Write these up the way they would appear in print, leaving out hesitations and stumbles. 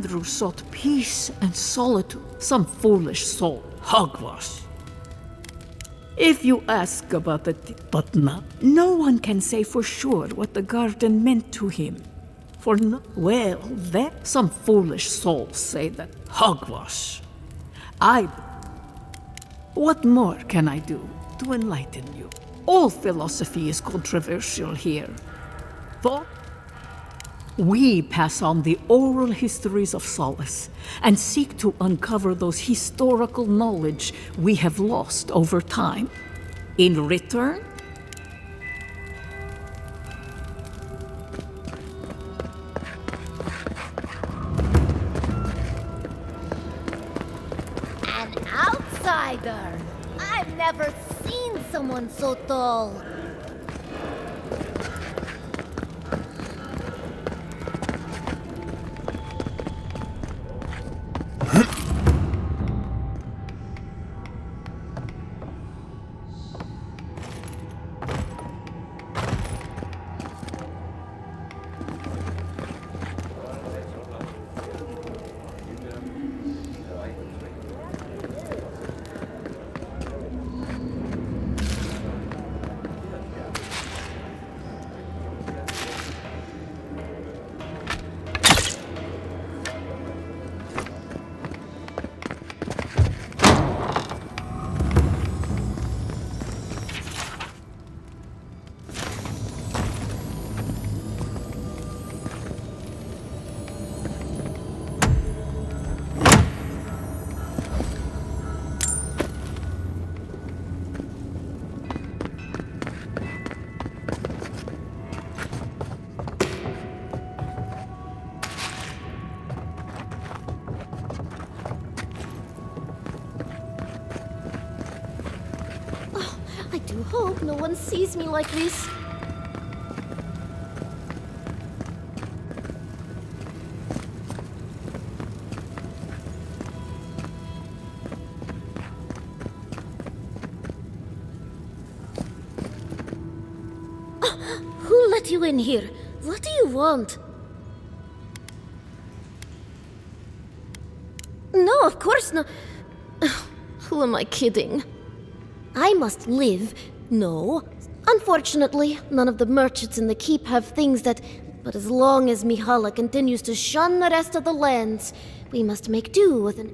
Andrew sought peace and solitude. Some foolish soul. Hogwash. If you ask about it, but no one can say for sure what the garden meant to him. Well, some foolish souls say that. Hogwash. What more can I do to enlighten you? All philosophy is controversial here. We pass on the oral histories of solace and seek to uncover those historical knowledge we have lost over time. In return, an outsider! I've never seen someone so tall. I do hope no one sees me like this. Who let you in here? What do you want? No, of course not. Who am I kidding? I must live. No. Unfortunately, none of the merchants in the keep have things that... But as long as Mihala continues to shun the rest of the lands, we must make do with an...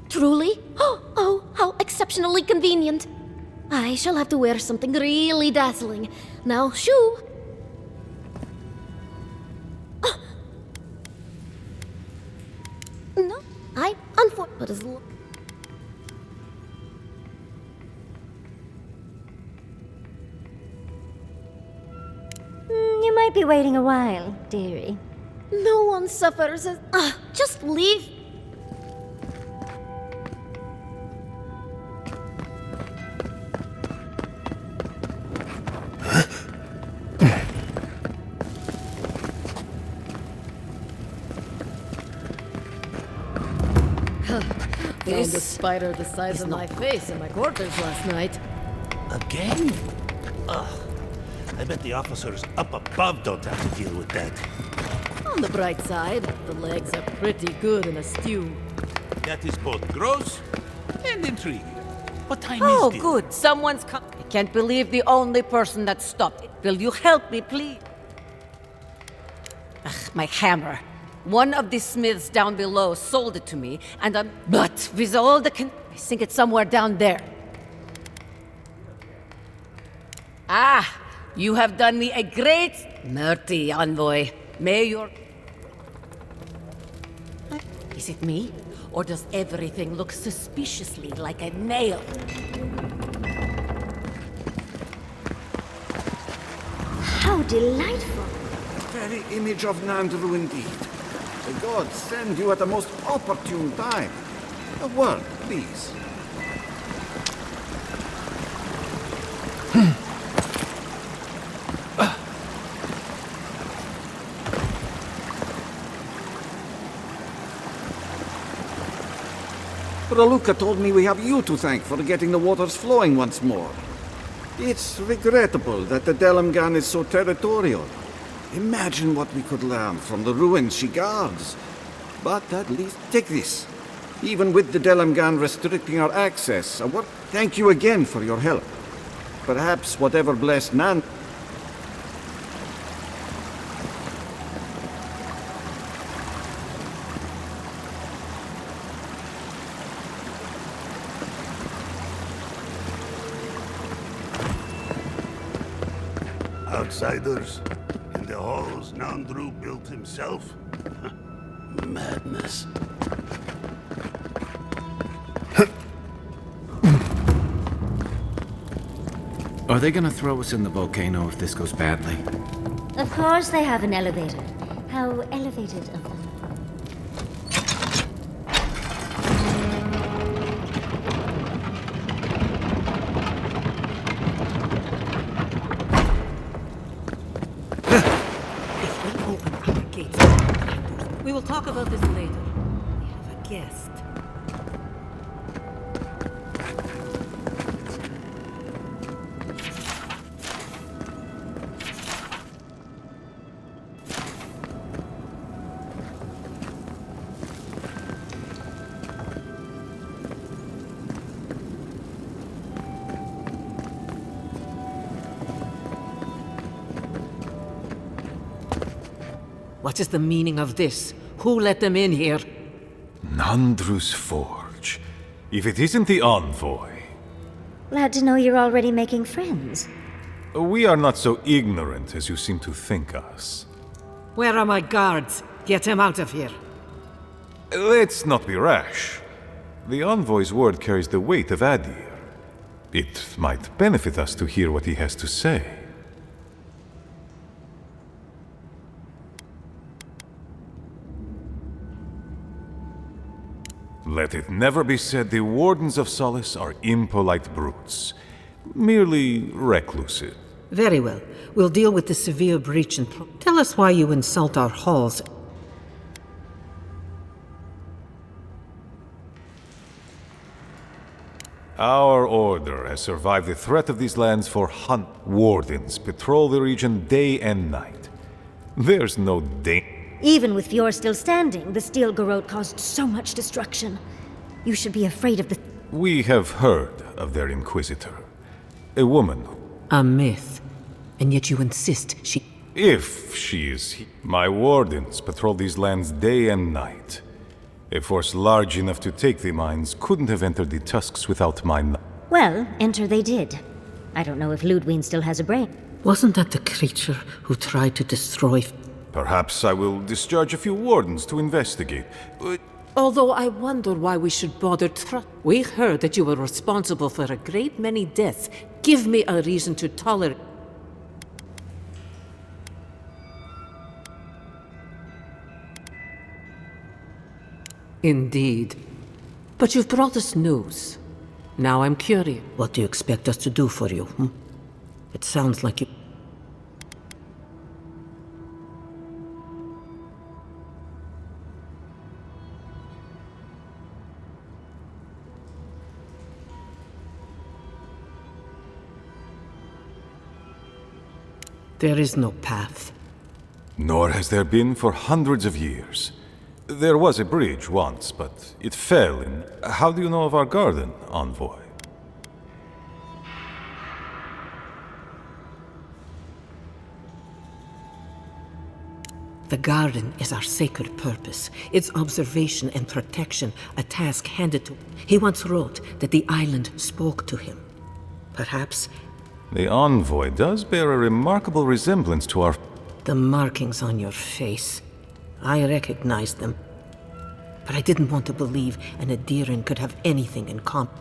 Truly? Oh, how exceptionally convenient. I shall have to wear something really dazzling. Now, shoo! No, but as long... You might be waiting a while, dearie. No one suffers as... just leave. Found a spider the size of my face in my quarters last night. Again? Ugh. I bet the officers up above don't have to deal with that. On the bright side, the legs are pretty good in a stew. That is both gross and intriguing. What time Oh, is it? good. Someone's come. I can't believe the only person that stopped it. Will you help me, please? Ugh, my hammer. One of the smiths down below sold it to me, and I'm... But with all the I think it's somewhere down there. Ah! You have done me a great... Merty, envoy. May your... Is it me? Or does everything look suspiciously like a nail? How delightful. Very image of Nandru indeed. The gods send you at the most opportune time. A word, please. Raluca told me we have you to thank for getting the waters flowing once more. It's regrettable that the Delamgan is so territorial. Imagine what we could learn from the ruins she guards. But at least take this. Even with the Delamgan restricting our access, thank you again for your help. Perhaps whatever blessed Nan... Outsiders? In the halls Nandru built himself? Madness. Are they gonna throw us in the volcano if this goes badly? Of course they have an elevator. How elevated of them. If we open our gates to the Landers, we will talk about this later. We have a guest. What is the meaning of this? Who let them in here? Nandru's Forge. If it isn't the envoy. Glad to know you're already making friends. We are not so ignorant as you seem to think us. Where are my guards? Get him out of here. Let's not be rash. The envoy's word carries the weight of Adir. It might benefit us to hear what he has to say. Let it never be said the Wardens of Solace are impolite brutes. Merely reclusive. Very well. We'll deal with the severe breach and... Tell us why you insult our halls. Our order has survived the threat of these lands for Wardens patrol the region day and night. There's no danger. Even with Fjord still standing, the Steel Garrote caused so much destruction. You should be afraid of the... We have heard of their Inquisitor. A woman. A myth. And yet you insist she... If she is my Wardens patrol these lands day and night. A force large enough to take the mines couldn't have entered the Tusks without my... Well, enter they did. I don't know if Ludwig still has a brain. Wasn't that the creature who tried to destroy... Perhaps I will discharge a few Wardens to investigate. Although I wonder why we should bother We heard that you were responsible for a great many deaths. Give me a reason to tolerate... Indeed. But you've brought us news. Now I'm curious. What do you expect us to do for you, It sounds like you... There is no path. Nor has there been for hundreds of years. There was a bridge once, but it fell in... How do you know of our garden, Envoy? The garden is our sacred purpose. Its observation and protection, a task handed to... He once wrote that the island spoke to him. Perhaps... The Envoy does bear a remarkable resemblance to our... The markings on your face. I recognized them. But I didn't want to believe an Adiran could have anything in common.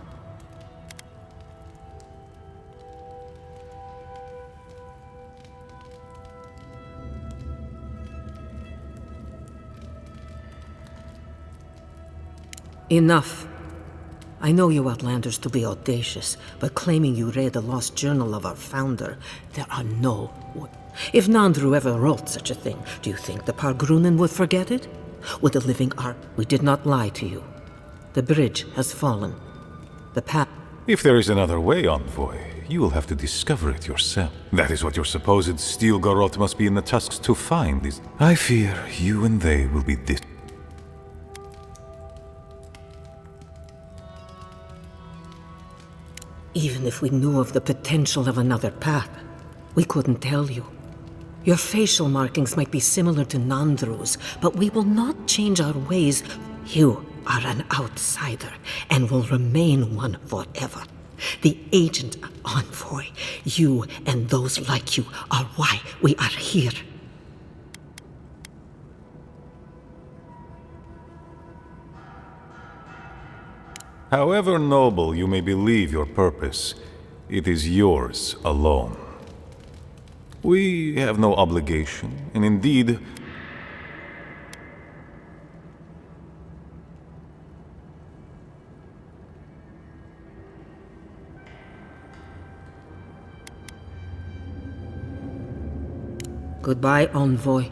Enough. I know you Outlanders to be audacious, but claiming you read the lost journal of our founder, there are no... If Nandru ever wrote such a thing, do you think the Pargrunen would forget it? With the living art, we did not lie to you. The bridge has fallen. The path... If there is another way, Envoy, you will have to discover it yourself. That is what your supposed steel garrote must be in the tusks to find. I fear you and they will be Even if we knew of the potential of another path, we couldn't tell you. Your facial markings might be similar to Nandru's, but we will not change our ways. You are an outsider, and will remain one forever. The agent envoy, you and those like you, are why we are here. However noble you may believe your purpose, it is yours alone. We have no obligation, and indeed, Goodbye, envoy.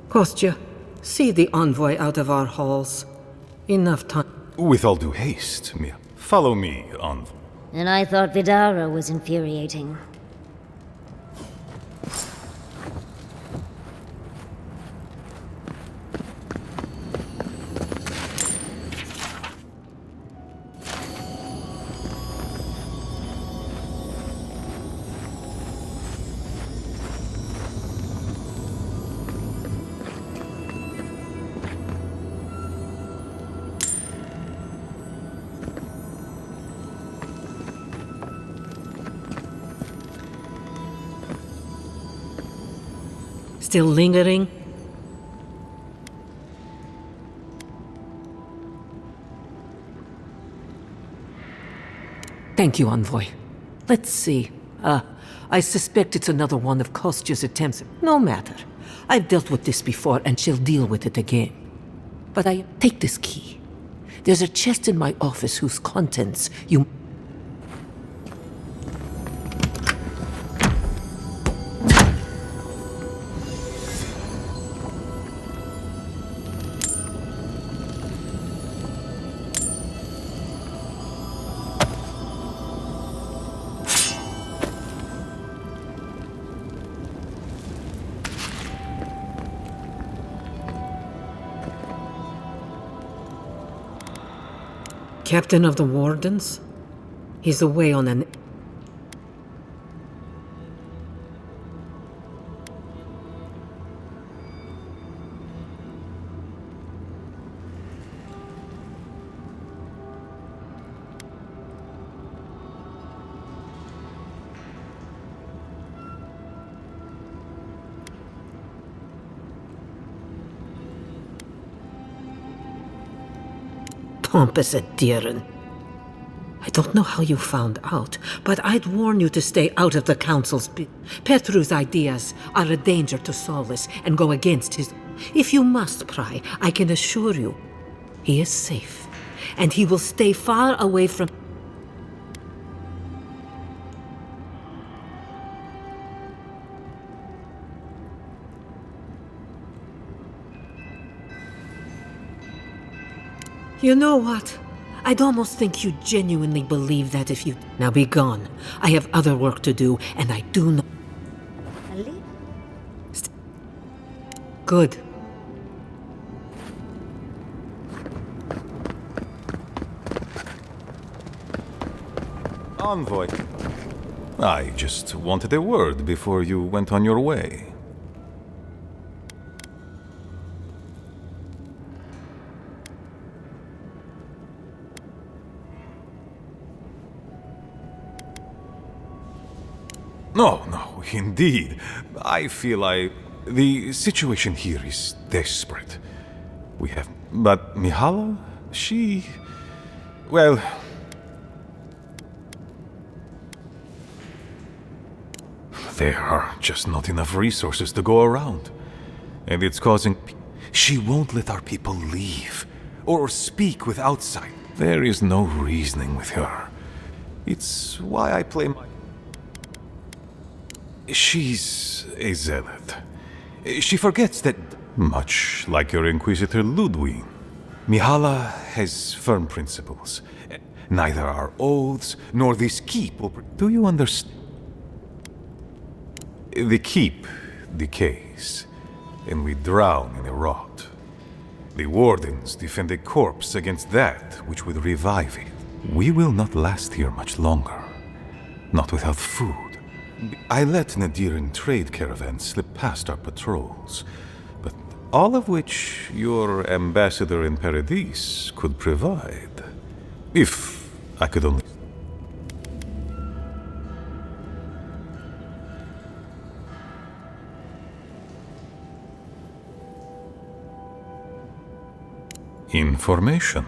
Kostya, see the envoy out of our halls. Enough time. with all due haste, Mia, follow me, envoy. And I thought Vidara was infuriating. Still lingering? Thank you, envoy. Let's see. I suspect it's another one of Kostya's attempts. No matter. I've dealt with this before, and she'll deal with it again. But take this key. There's a chest in my office whose contents you... Captain of the Wardens? He's away on an... Pompous Adiran. I don't know how you found out, but I'd warn you to stay out of the Council's Petru's ideas are a danger to Solus and go against his... If you must pry, I can assure you, he is safe, and he will stay far away from... You know what? I'd almost think you genuinely believe that if you... Now be gone. I have other work to do, and I do not... Good. Envoy. I just wanted a word before you went on your way. No, indeed. I feel the situation here is desperate. We have... But Mihala? She... Well... There are just not enough resources to go around. And it's causing... She won't let our people leave. Or speak with outside. There is no reasoning with her. It's why I play my... She's a zealot. She forgets that, much like your Inquisitor Ludwig, Mihala has firm principles. Neither our oaths nor this keep will... Do you understand? The keep decays, and we drown in a rot. The wardens defend a corpse against that which would revive it. We will not last here much longer. Not without food. I let Nadiran trade caravans slip past our patrols, but all of which your ambassador in Paradis could provide. If I could only... Information.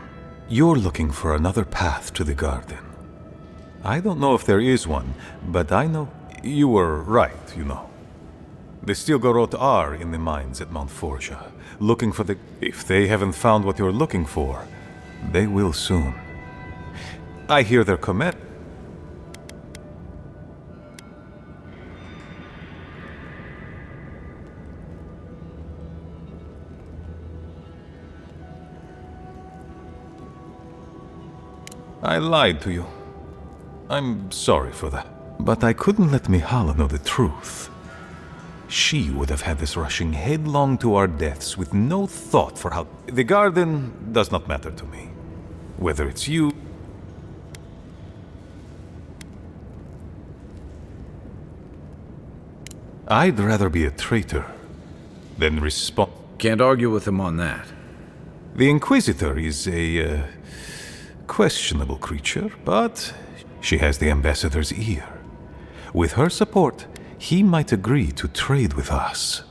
You're looking for another path to the garden. I don't know if there is one, but I know you were right, you know. The Stilgarot are in the mines at Mount Forja, looking for the... If they haven't found what you're looking for, they will soon. I hear their command... I lied to you. I'm sorry for that. But I couldn't let Mihala know the truth. She would have had us rushing headlong to our deaths with no thought for how... The garden does not matter to me. Whether it's you... I'd rather be a traitor than respond... Can't argue with him on that. The Inquisitor is a... questionable creature, but she has the ambassador's ear. With her support, he might agree to trade with us.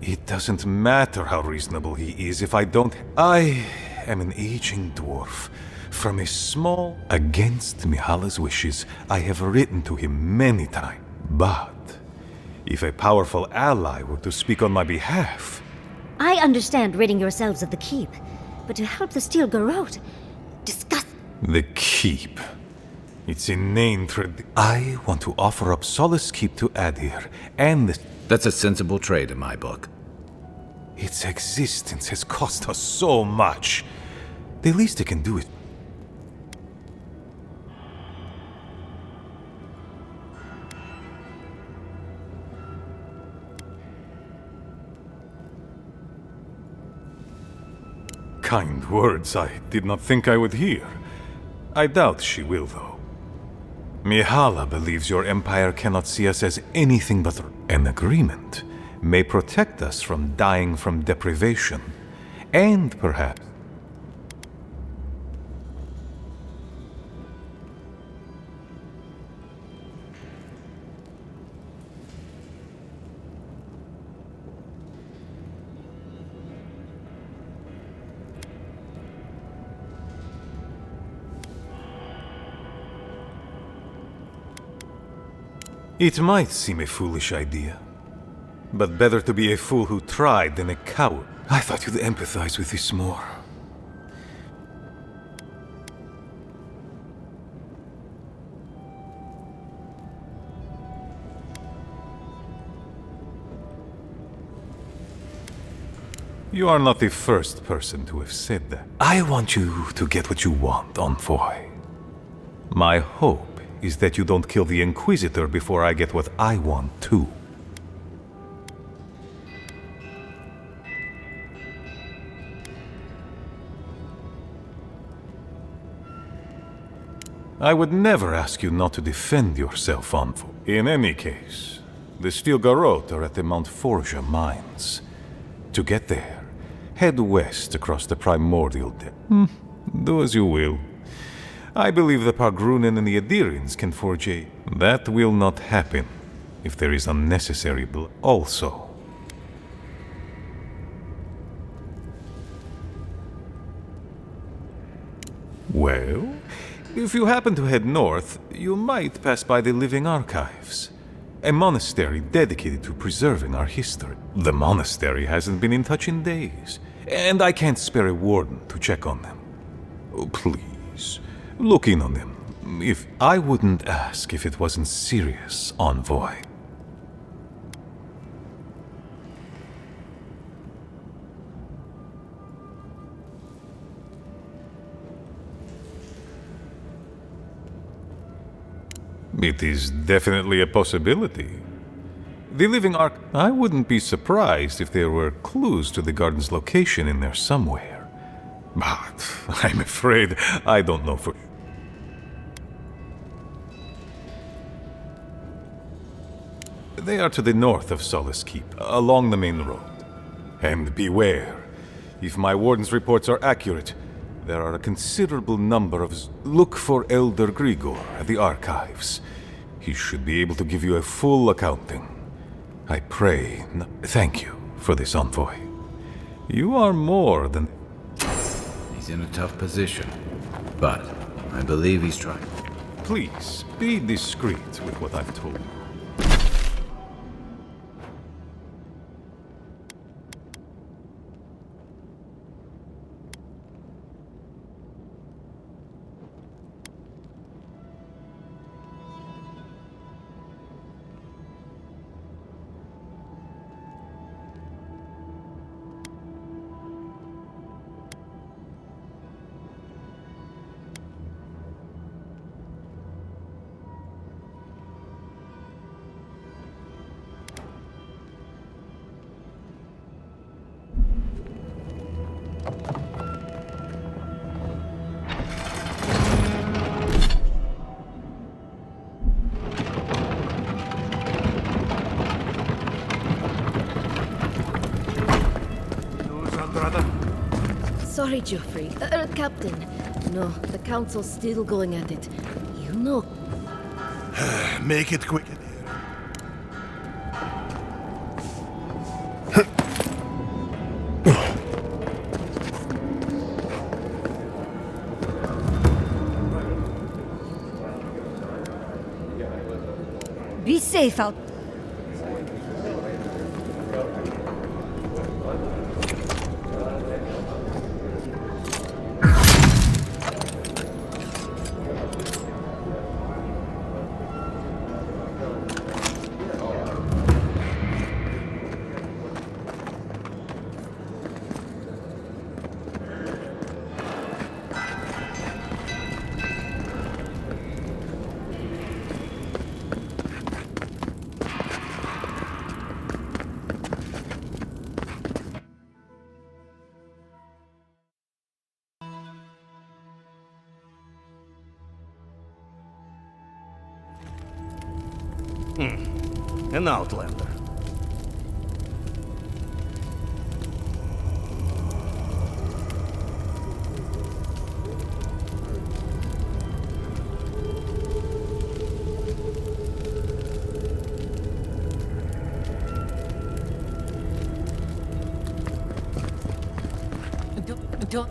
It doesn't matter how reasonable he is if I don't... I am an aging dwarf. From a small... Against Mihala's wishes, I have written to him many times. But if a powerful ally were to speak on my behalf... I understand ridding yourselves of the keep, but to help the Steel Garrote... Disgust... The keep. It's inane I want to offer up Solace Keep to Adir, and the... That's a sensible trade in my book. Its existence has cost us so much. The least it can do is... Kind words I did not think I would hear. I doubt she will, though. Mihala believes your empire cannot see us as anything but an agreement may protect us from dying from deprivation, and perhaps... It might seem a foolish idea, but better to be a fool who tried than a coward. I thought you'd empathize with this more. You are not the first person to have said that. I want you to get what you want, Envoy. My hope is that you don't kill the Inquisitor before I get what I want, too. I would never ask you not to defend yourself, Envoy. In any case, the Steel Garrote are at the Mount Forja mines. To get there, head west across the Primordial Depth. Do as you will. I believe the Pargrunen and the Adirians can forge a... That will not happen if there is unnecessary blood. Also... Well, if you happen to head north, you might pass by the Living Archives, a monastery dedicated to preserving our history. The monastery hasn't been in touch in days, and I can't spare a warden to check on them. Oh, please. Look in on them. If I wouldn't ask if it wasn't serious, envoy. It is definitely a possibility. The living ark... I wouldn't be surprised if there were clues to the garden's location in there somewhere. But I'm afraid I don't know for... They are to the north of Solace Keep, along the main road. And beware, if my warden's reports are accurate, there are a considerable number of... Look for Elder Grigor at the archives. He should be able to give you a full accounting. I pray... Thank you for this, envoy. You are more than... He's in a tough position, but I believe he's trying. Please, be discreet with what I've told you. Sorry, Geoffrey. Captain. No, the Council's still going at it. You know. Make it quick. Be safe out. An outlander. Don't...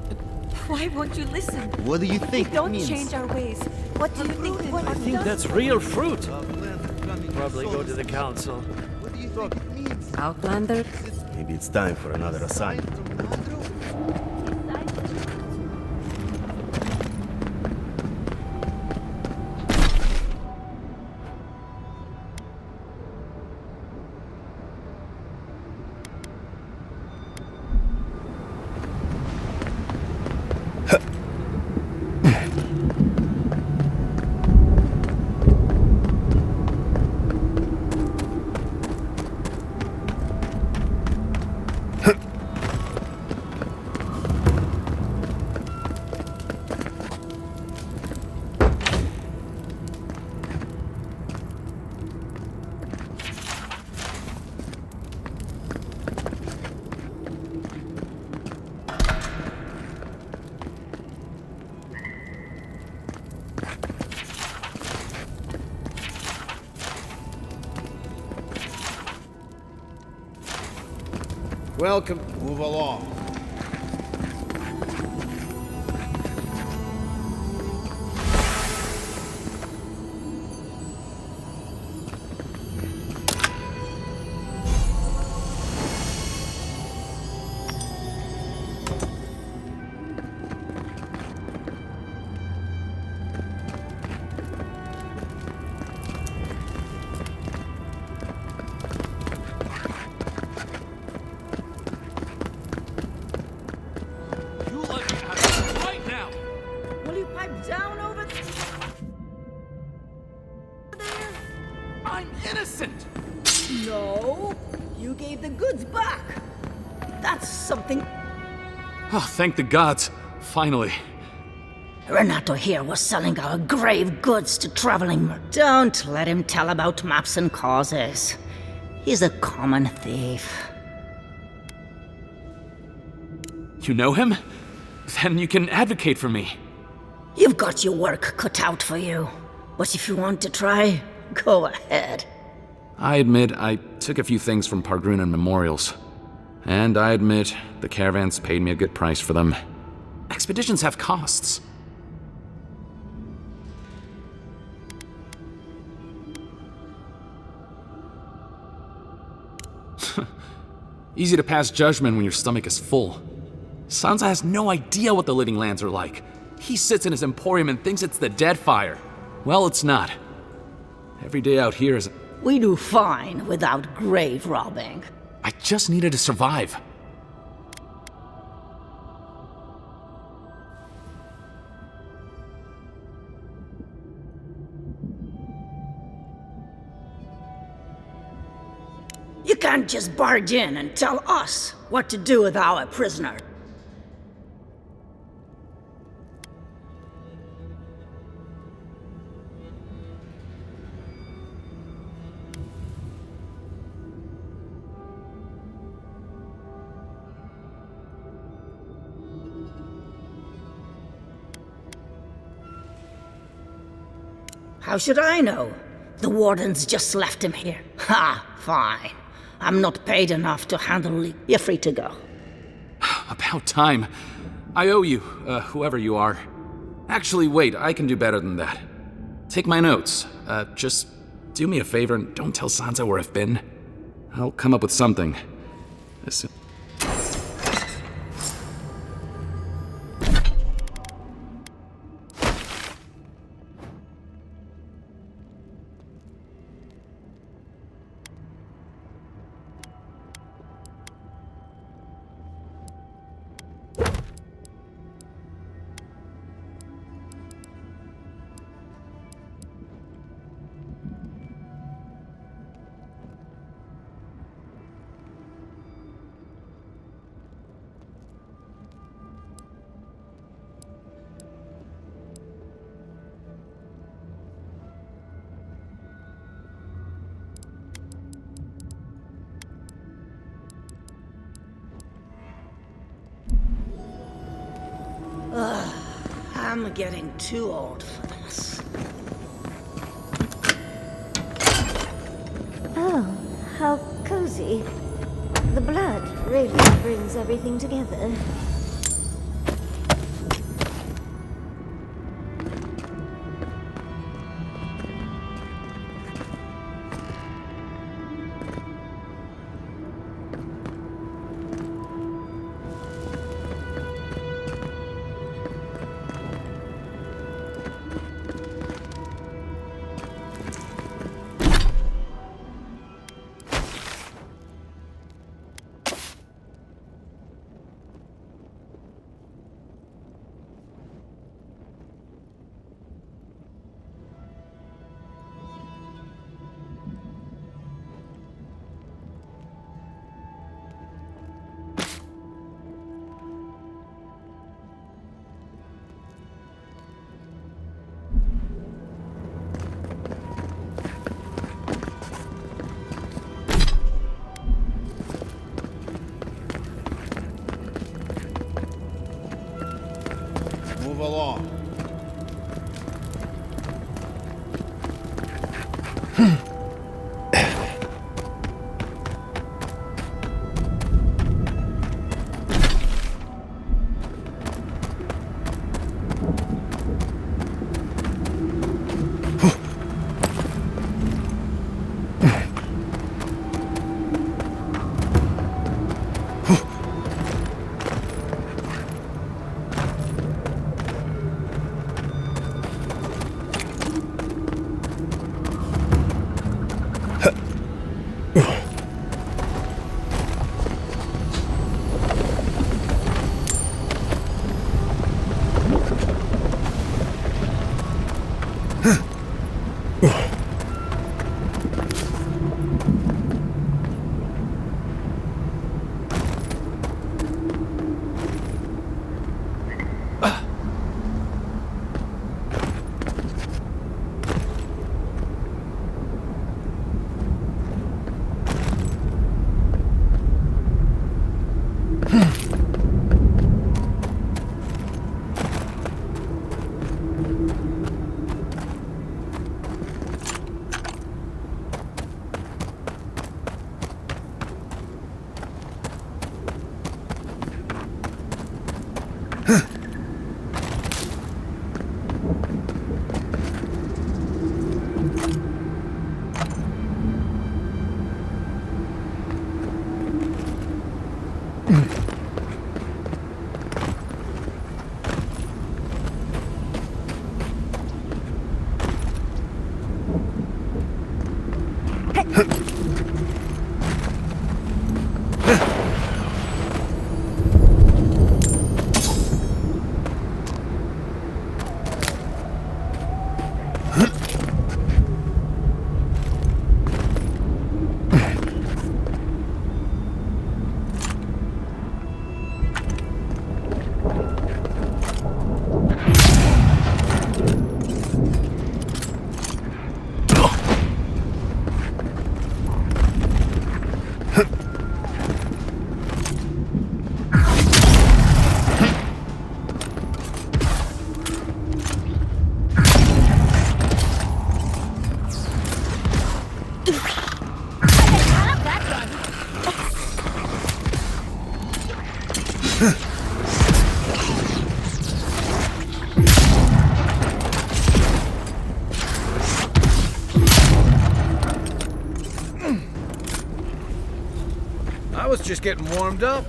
Why won't you listen? What do you think Don't it means? change our ways. What do you think? I think that's real fruit. Probably go to the council. What do you think it means? Outlander? Maybe it's time for another assignment. Welcome. Move along. I'm innocent! No, you gave the goods back. That's something. Oh, thank the gods. Finally. Renato here was selling our grave goods to traveling Don't let him tell about maps and causes. He's a common thief. You know him? Then you can advocate for me. You've got your work cut out for you. But if you want to try, go ahead. I admit I took a few things from Pargrunan memorials. And I admit the caravans paid me a good price for them. Expeditions have costs. Easy to pass judgment when your stomach is full. Sansa has no idea what the living lands are like. He sits in his emporium and thinks it's the Deadfire. Well, it's not. Every day out here is... We do fine without grave robbing. I just needed to survive. You can't just barge in and tell us what to do with our prisoner. How should I know? The wardens just left him here. Ha, fine. I'm not paid enough to handle it. You're free to go. About time. I owe you, whoever you are. Actually, wait, I can do better than that. Take my notes. Just do me a favor and don't tell Sansa where I've been. I'll come up with something. I'm getting too old for this. Oh, how cozy. The blood really brings everything together. Move along. just getting warmed up.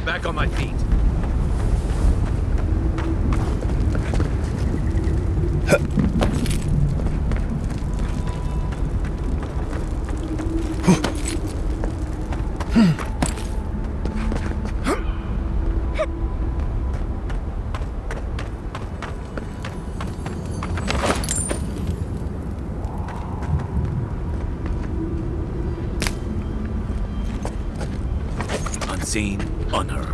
Back on my feet. Unseen, unheard.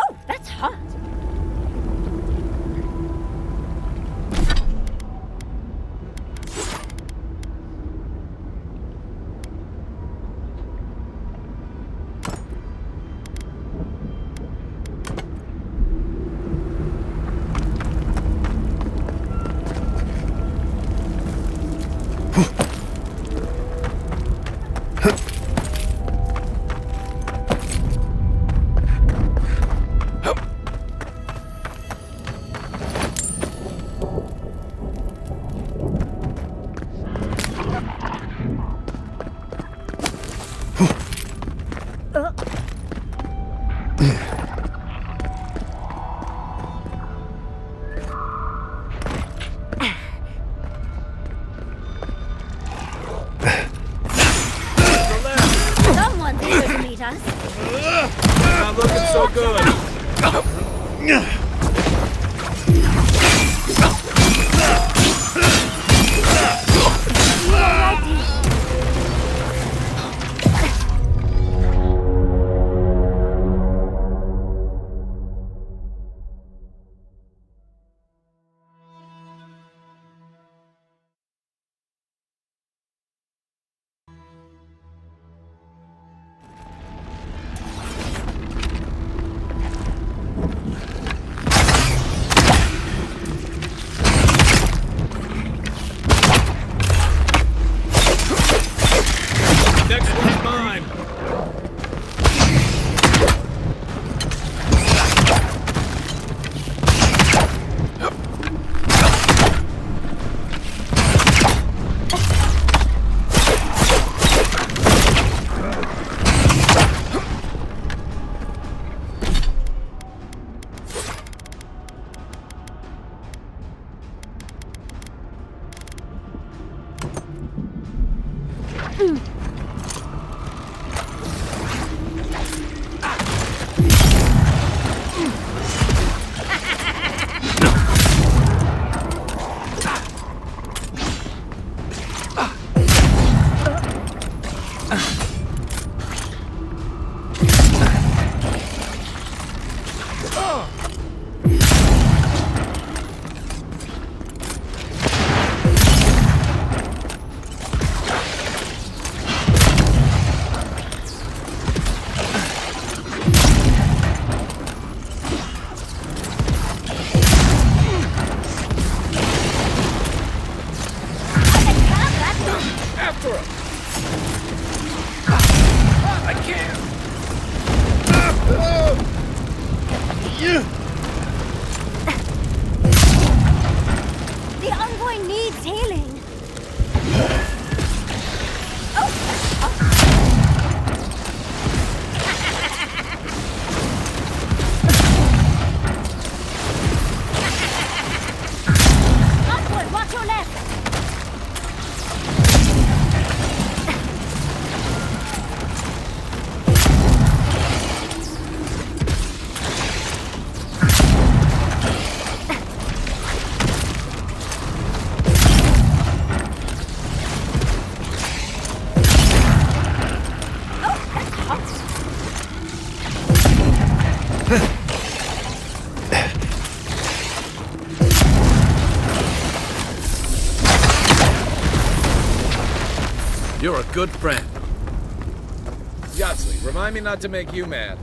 Oh, that's hot. Someone's here to meet us. Not looking so good. You're a good friend. Yatsley, remind me not to make you mad.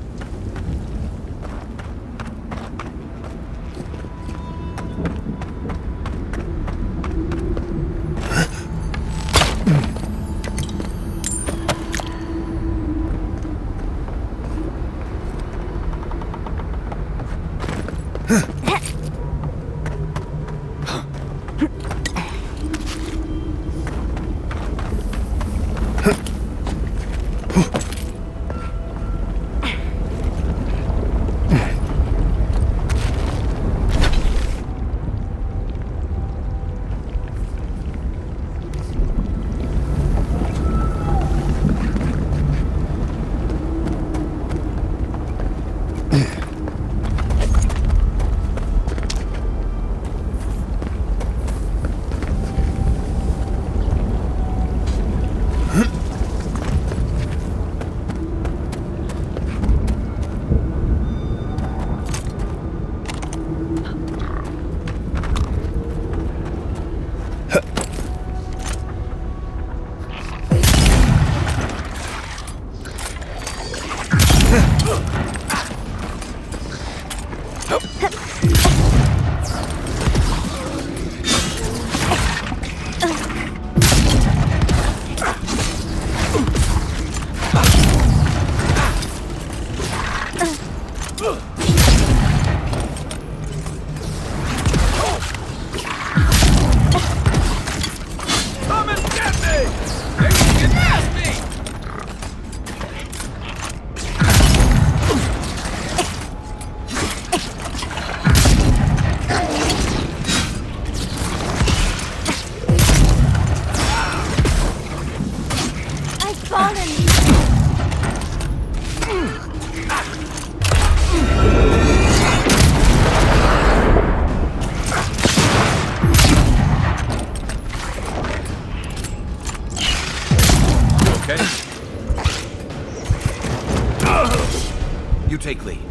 You take lead.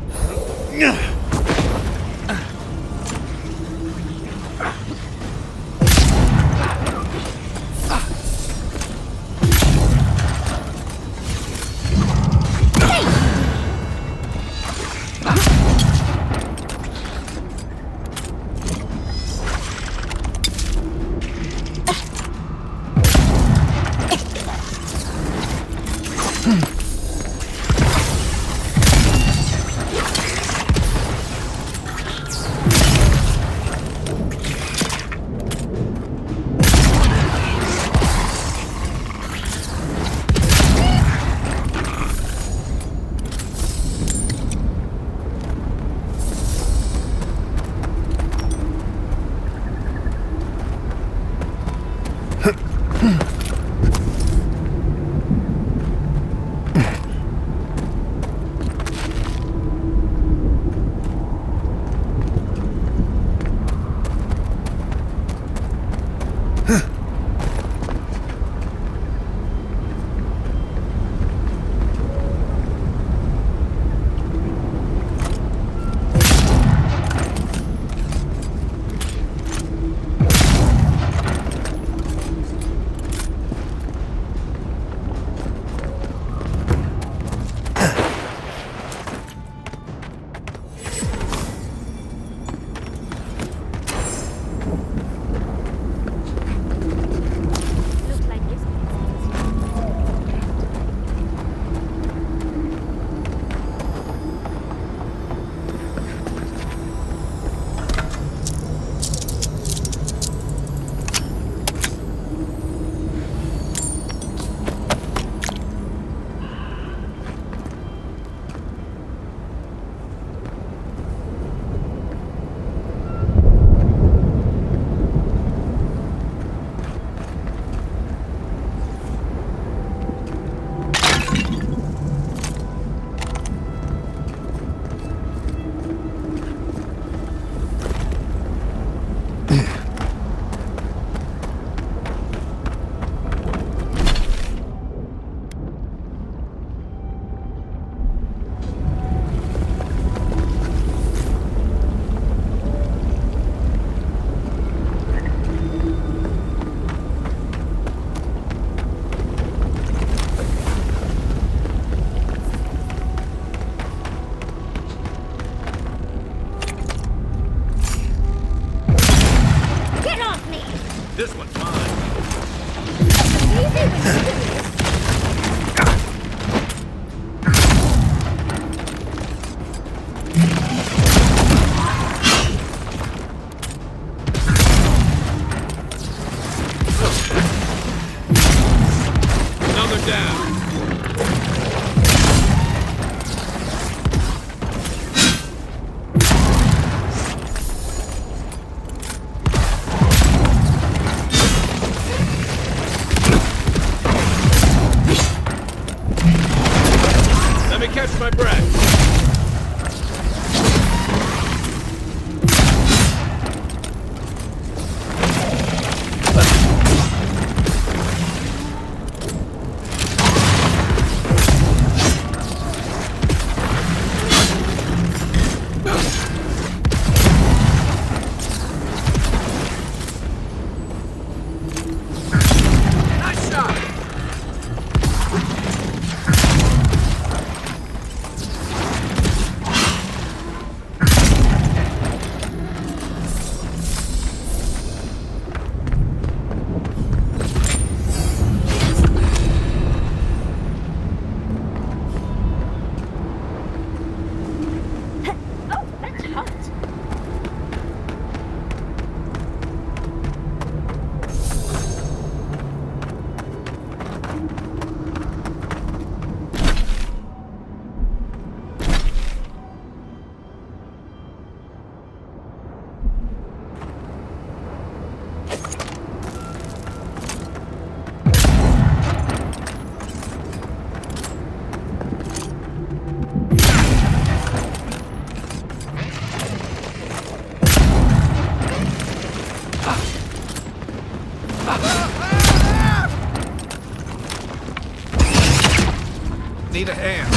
Need a hand.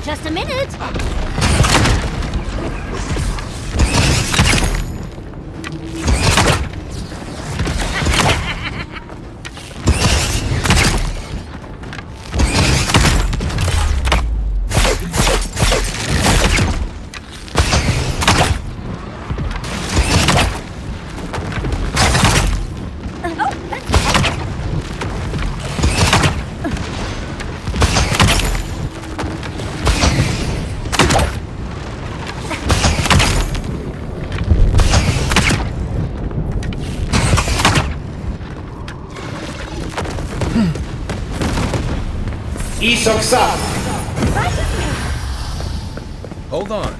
Just a minute! Hold on.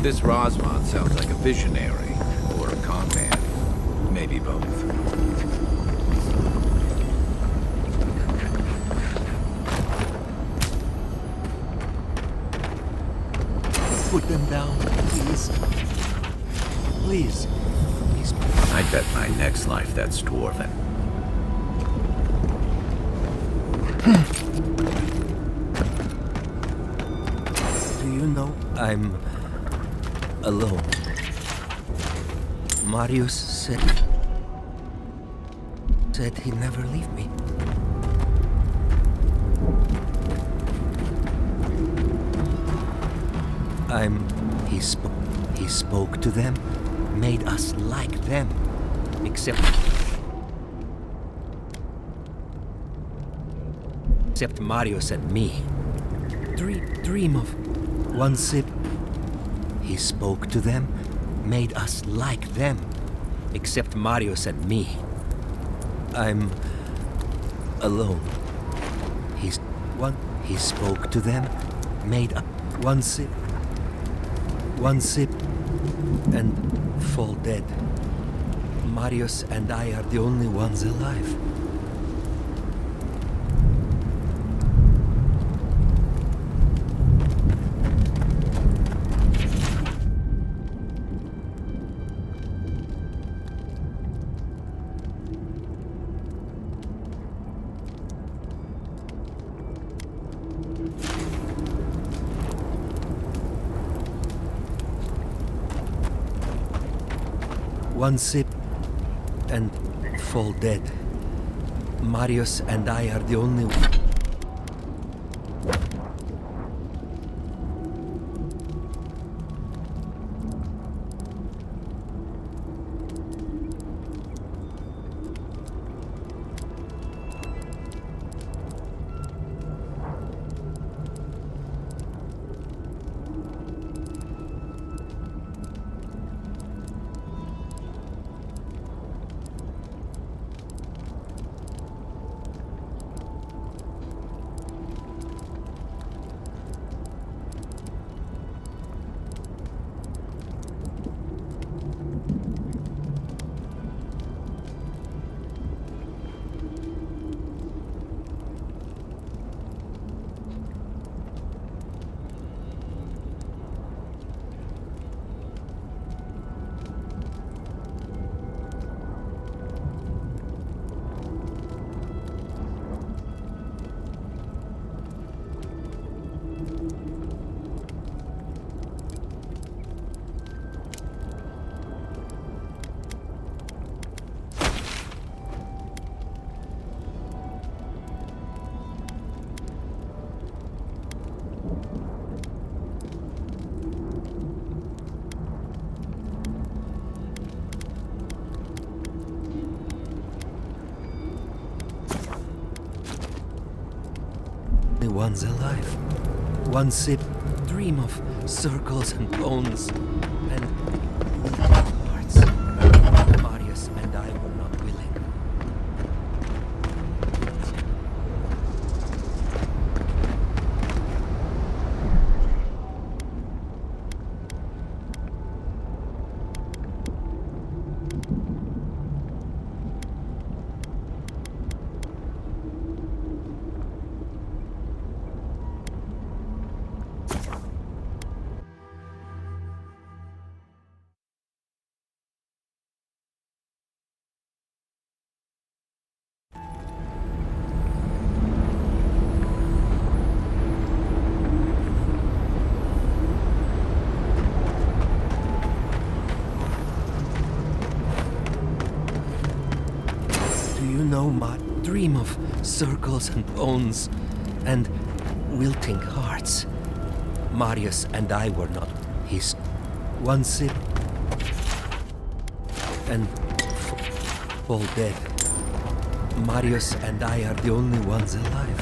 This Rosmond sounds like a visionary, or a con man. Maybe both. Put them down, please. Please. Please. I bet my next life that's dwarven. Do you know I'm alone? Marius said he'd never leave me. He spoke to them, made us like them, except Marius and me. Dream of one sip. He spoke to them, made us like them, except Marius and me. I'm alone. He spoke to them, made up one sip, and fall dead. Marius and I are the only ones alive. One sip and fall dead. Marius and I are the only... ones alive. One sip, dream of circles and bones and hearts. Marius and I were not willing. Dream of circles and bones and wilting hearts. Marius and I were not his. One sip and fall dead. Marius and I are the only ones alive.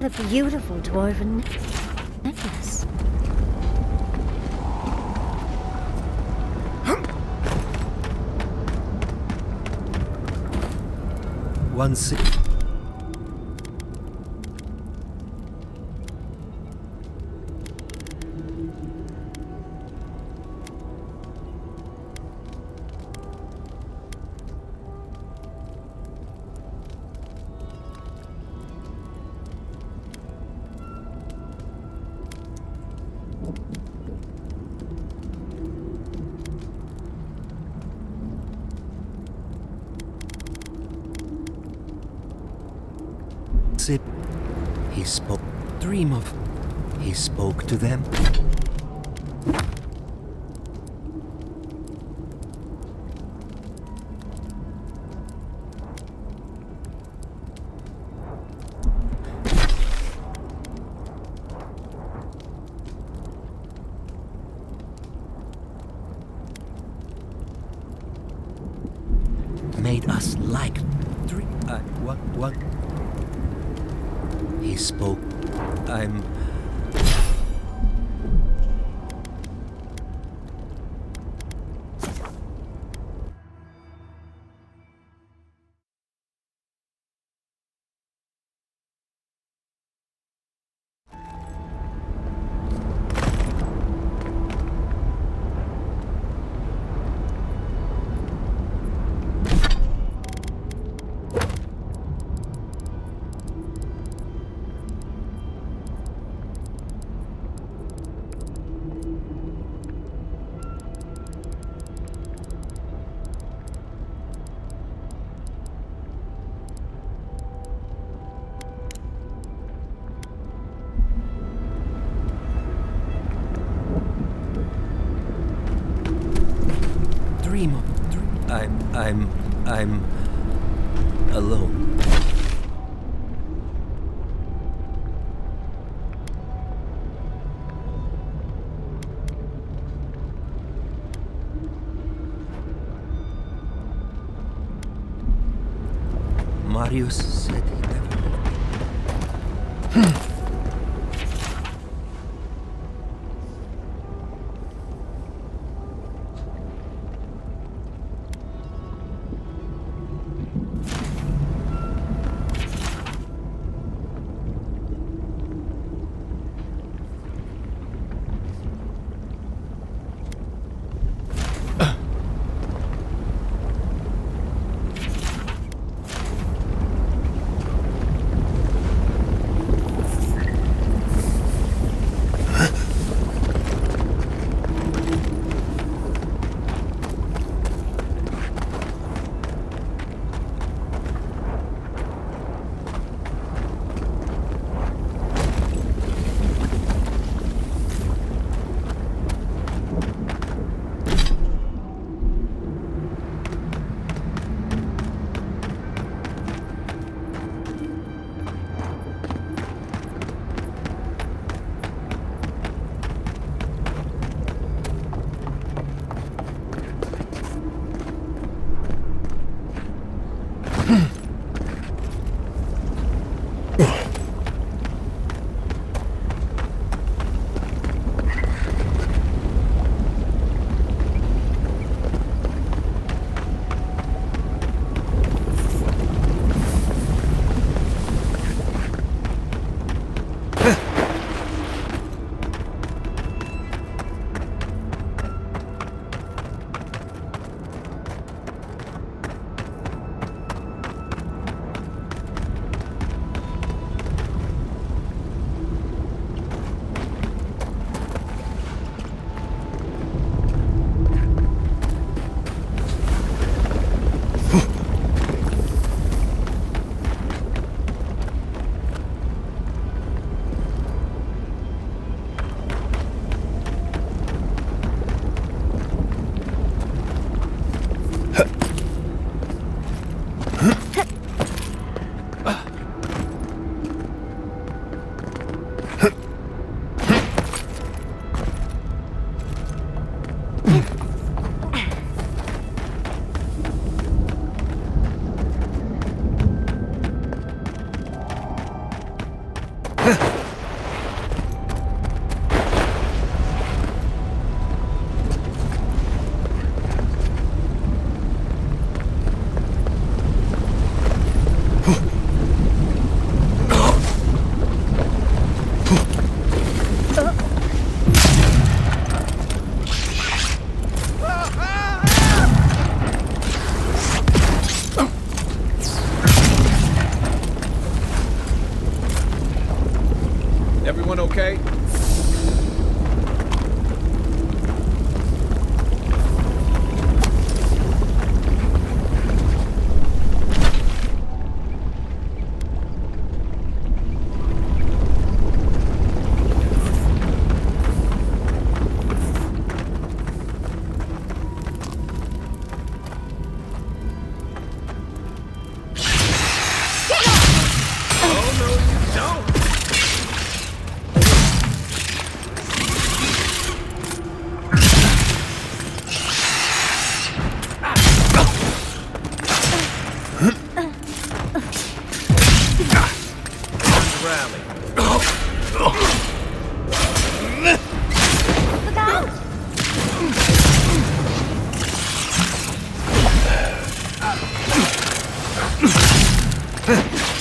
The beautiful dwarven necklace. One sip. Sip. He spoke. Dream of. He spoke to them. Made us like. What? He spoke. I'm... I'm alone. Marius said he never left. Everyone okay?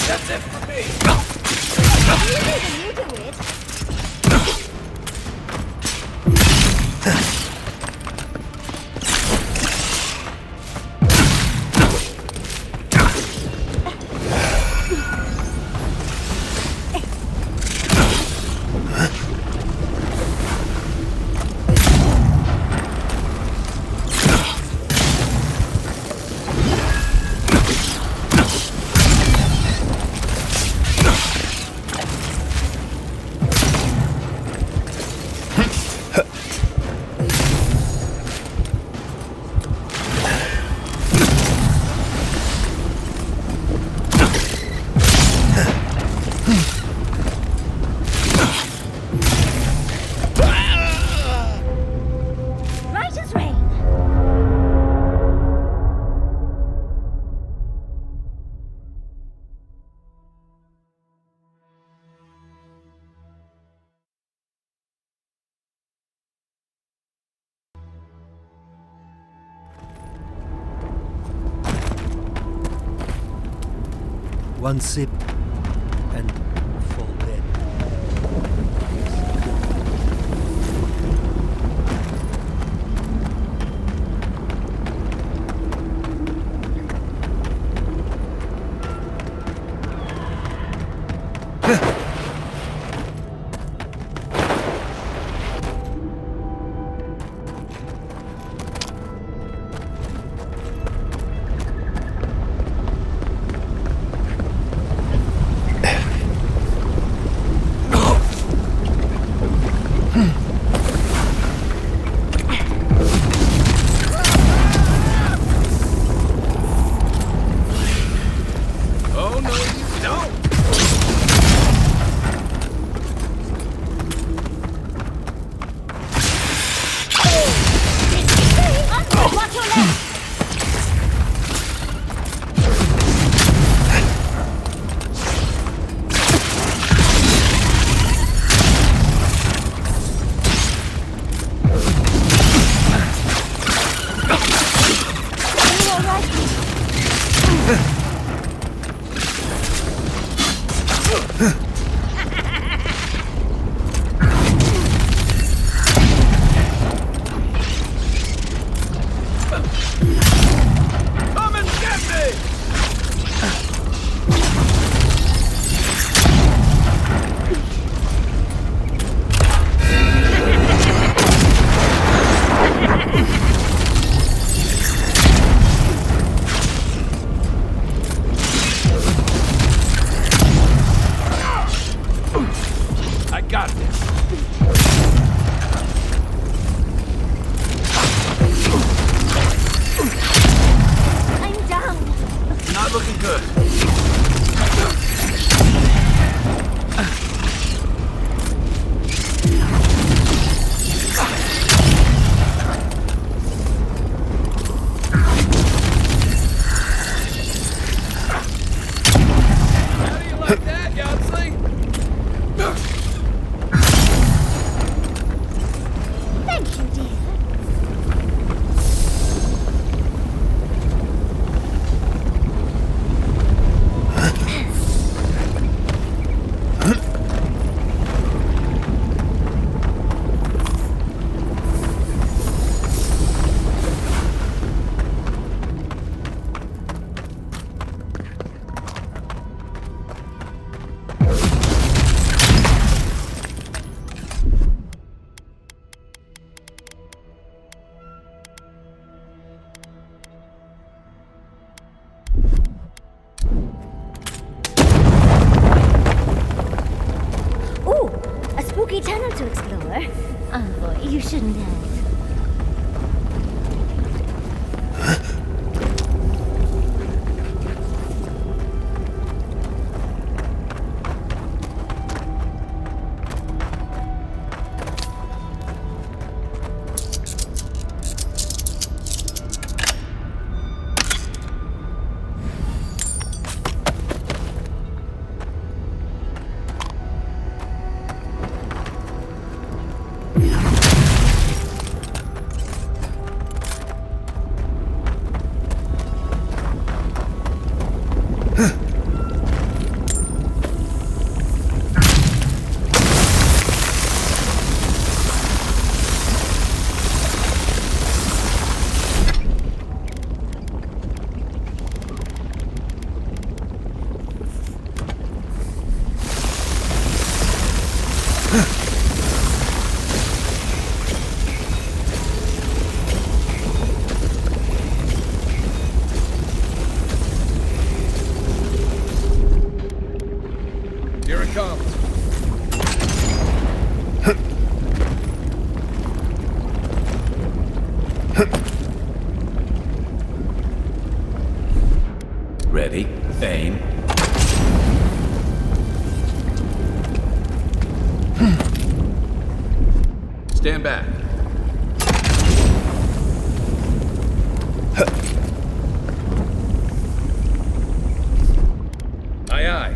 That's it for me! You do it. Right as rain. One sip and fall dead. Oh no, you don't! Watch your left. Come and get me! I got this. I'm down. Not looking good. How do you like that, Yahtzee? Thank you, dear. many tunnels to explore. Envoy, you shouldn't have. Here it comes. Ready? Aim. Stand back. Aye, aye.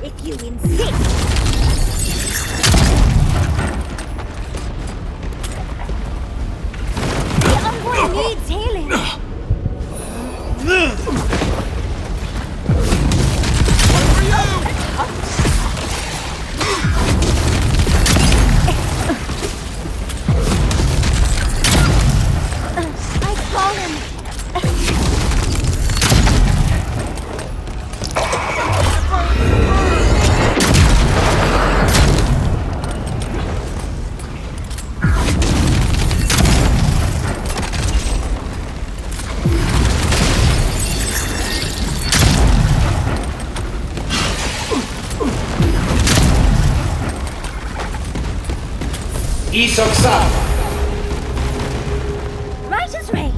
If you insist. The envoy needs healing. I've fallen. Right as rain.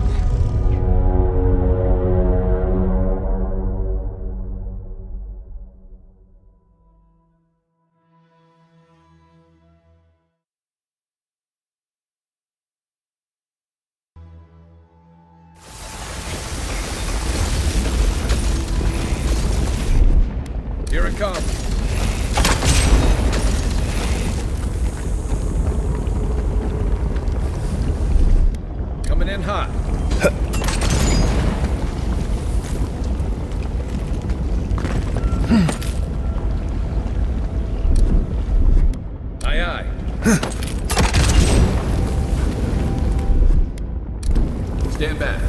Here it comes. Coming in hot. Aye, aye. Stand back.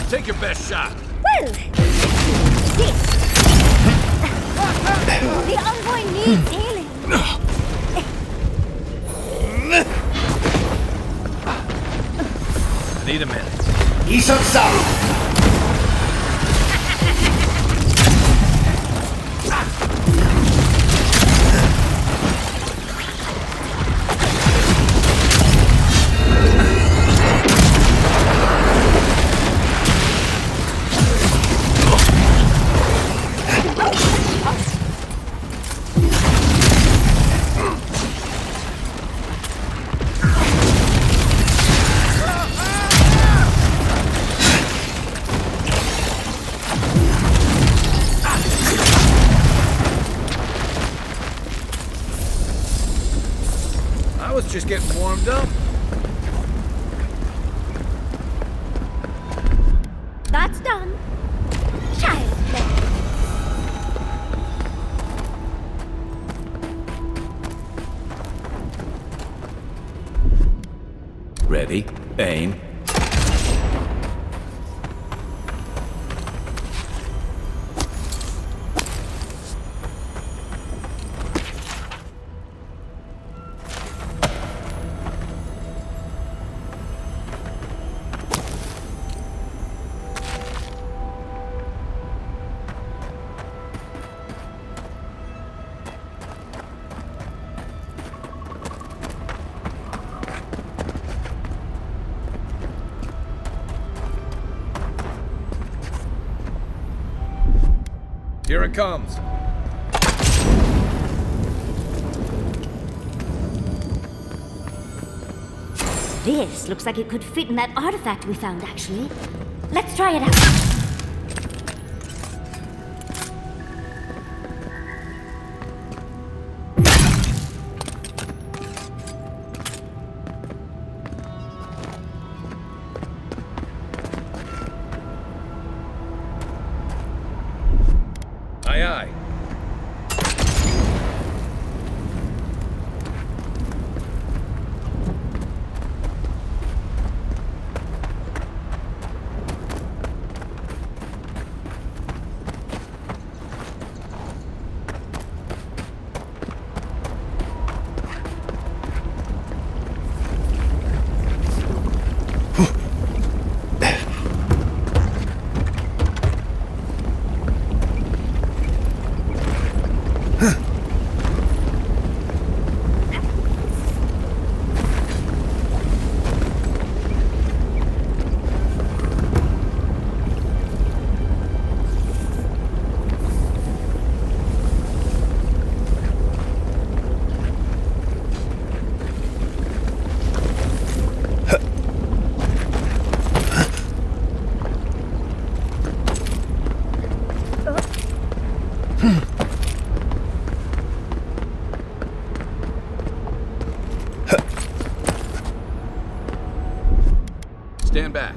Take your best shot. Well, this. The envoy needs healing. Need a minute. Just getting warmed up. That's done. Child play. Ready? Aim. Here it comes. This looks like it could fit in that artifact we found, actually. Let's try it out. Aye, aye. Stand back.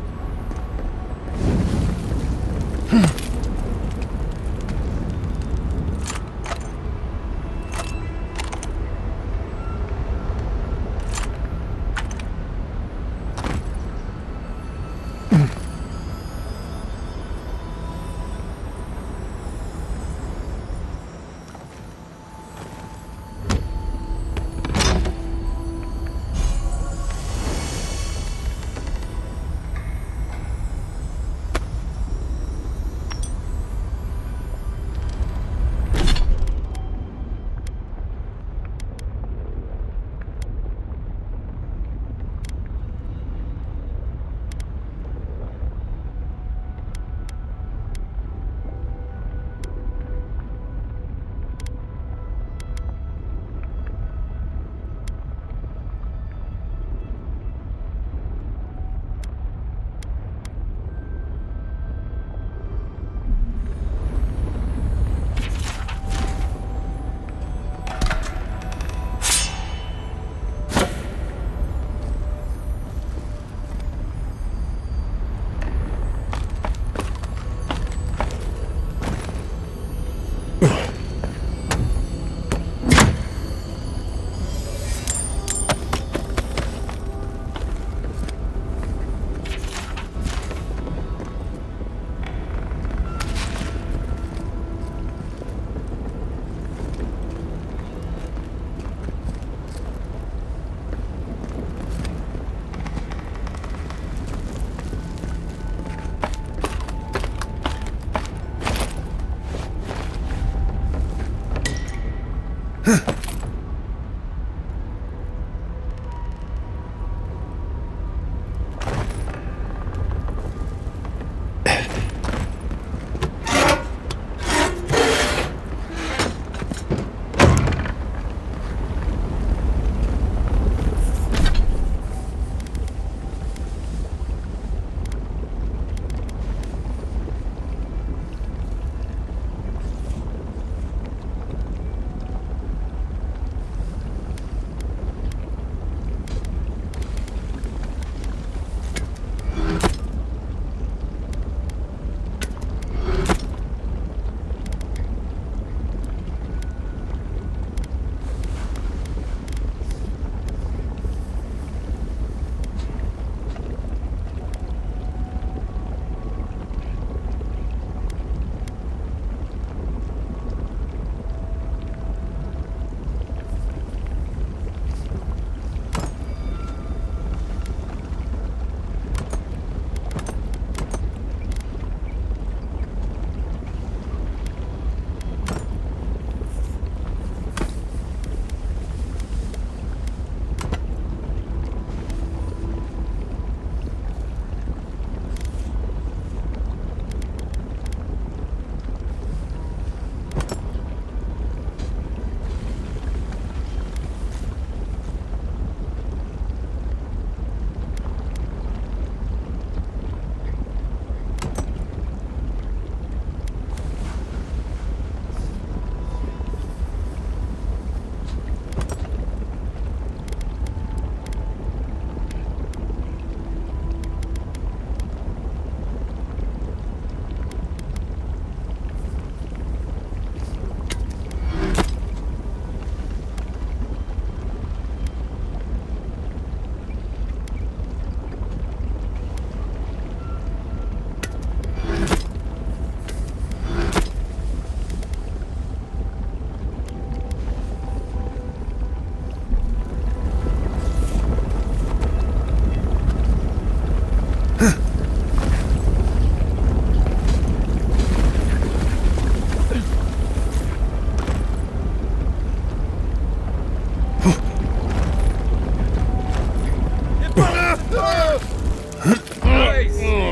Nice.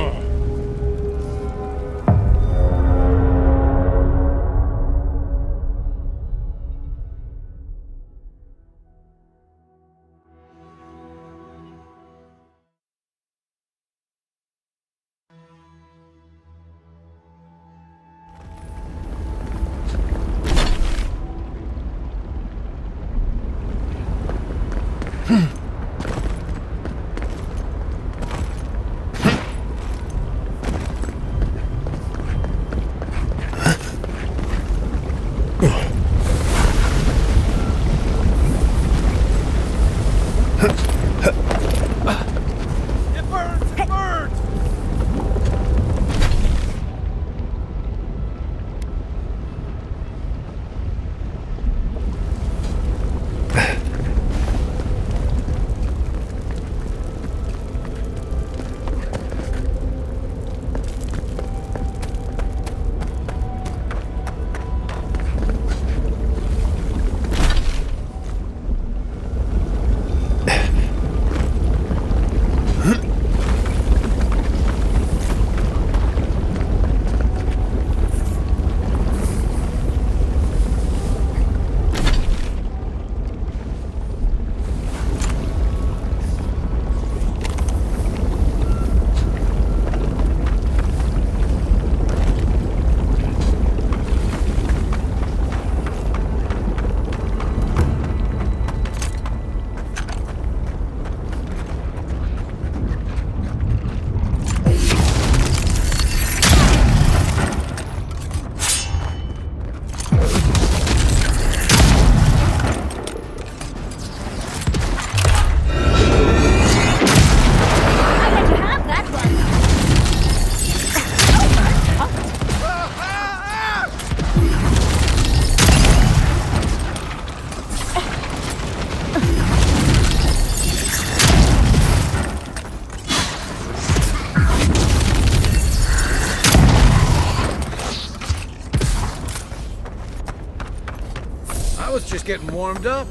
I was just getting warmed up.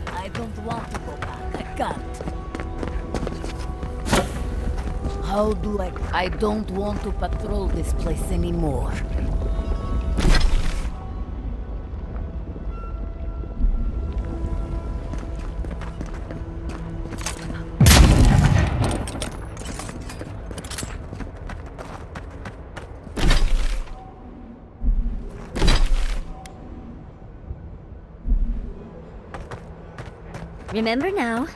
I don't want to go back. I can't. How do I don't want to patrol this place anymore. Remember now,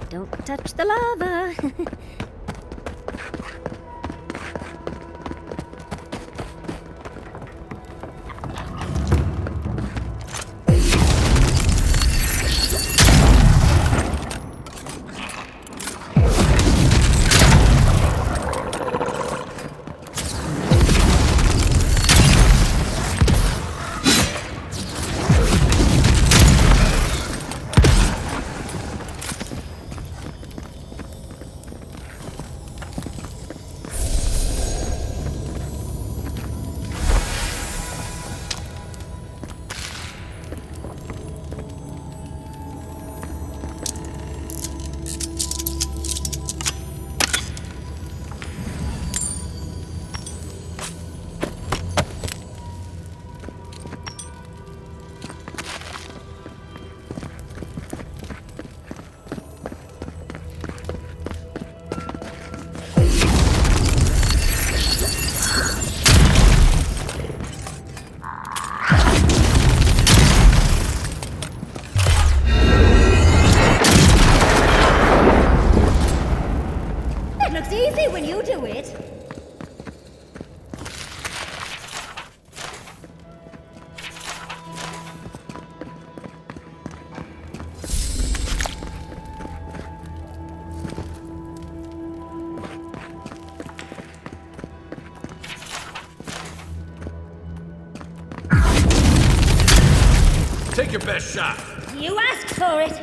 don't touch the lava. Take your best shot. You asked for it!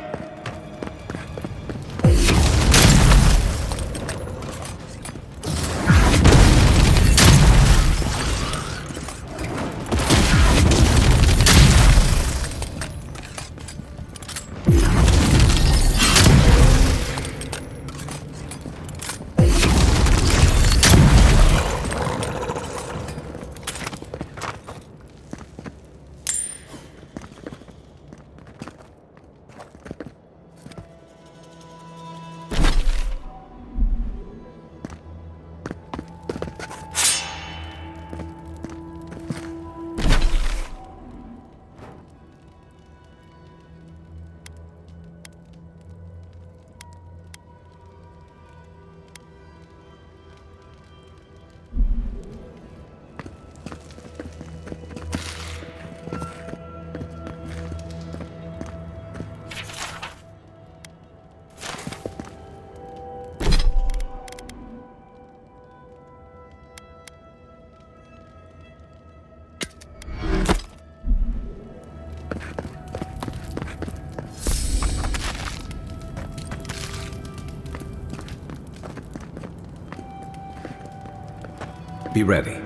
Be ready.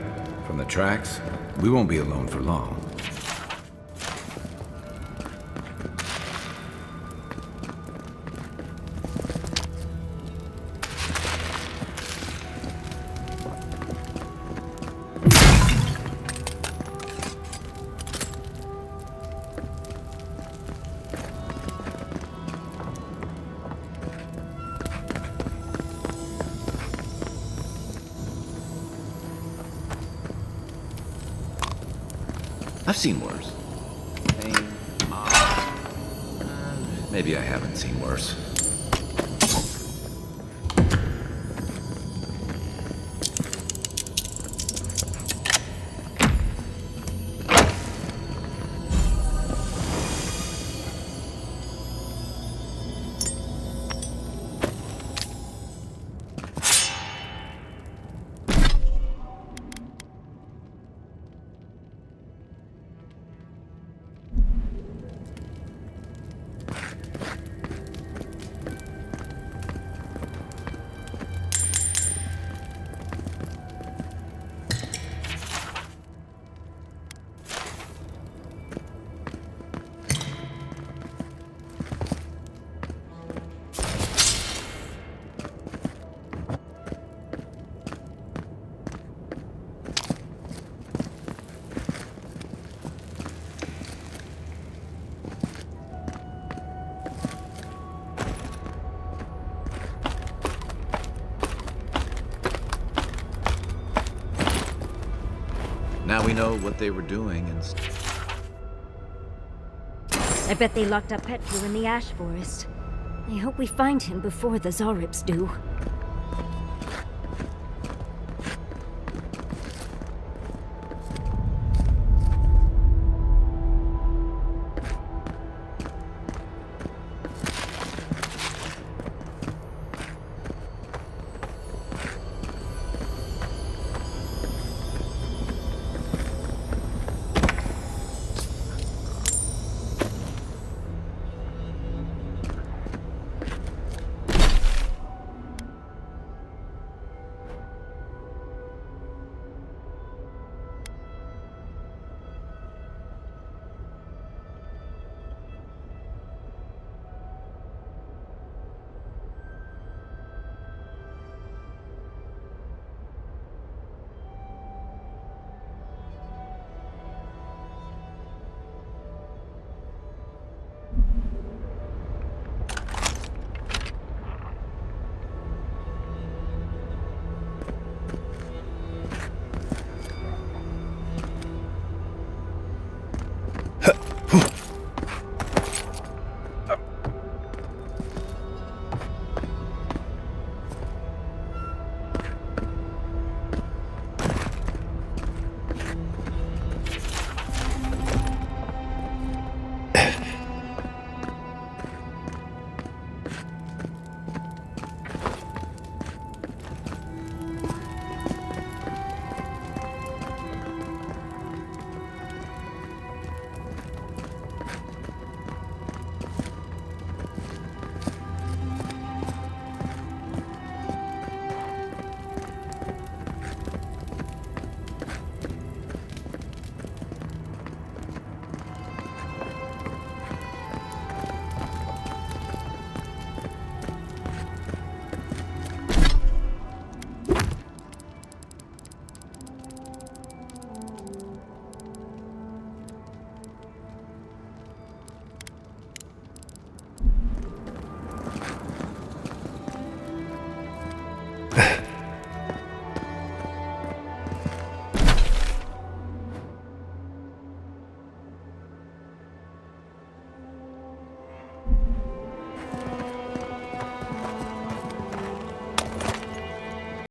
From the tracks, we won't be alone for long. I've seen worse. Pain, maybe I haven't seen worse. Now we know what they were doing and... I bet they locked up Petru in the ash forest. I hope we find him before the Zarips do.